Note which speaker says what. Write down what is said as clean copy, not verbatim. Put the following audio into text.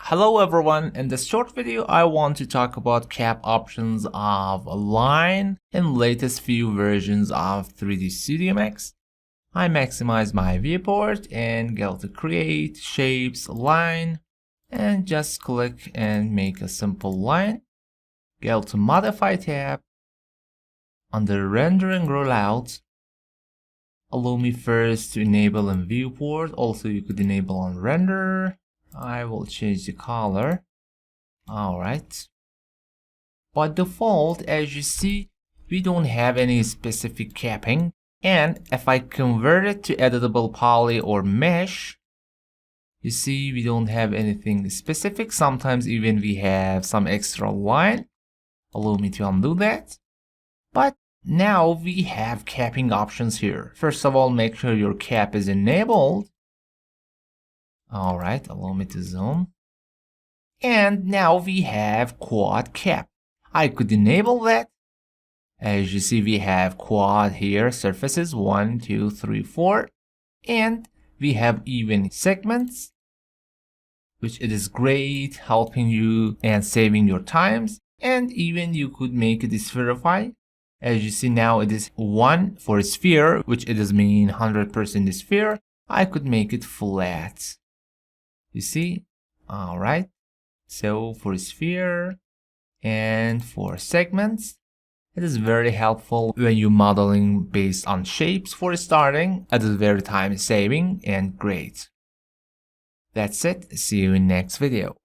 Speaker 1: Hello everyone, in this short video I want to talk about cap options of line in latest few versions of 3D Studio Max. I maximize my viewport and go to create shapes line and just click and make a simple line. Go to modify tab. Under rendering rollout, allow me first to enable in viewport. Also you could enable on render. I will change the color. Alright. By default, as you see, we don't have any specific capping. And if I convert it to editable poly or mesh, you see we don't have anything specific. Sometimes even we have some extra line. Allow me to undo that. But now we have capping options here. First of all, make sure your cap is enabled. Alright, allow me to zoom. And now we have quad cap. I could enable that. As you see, we have quad here, surfaces 1, 2, 3, 4. And we have even segments, which it is great, helping you and saving your times. And even you could make it spherify. As you see now, it is 1 for sphere, which it is mean 100% sphere. I could make it flat. You see? Alright. So for sphere and for segments, it is very helpful when you're modeling based on shapes for starting. It is very time saving and great. That's it. See you in next video.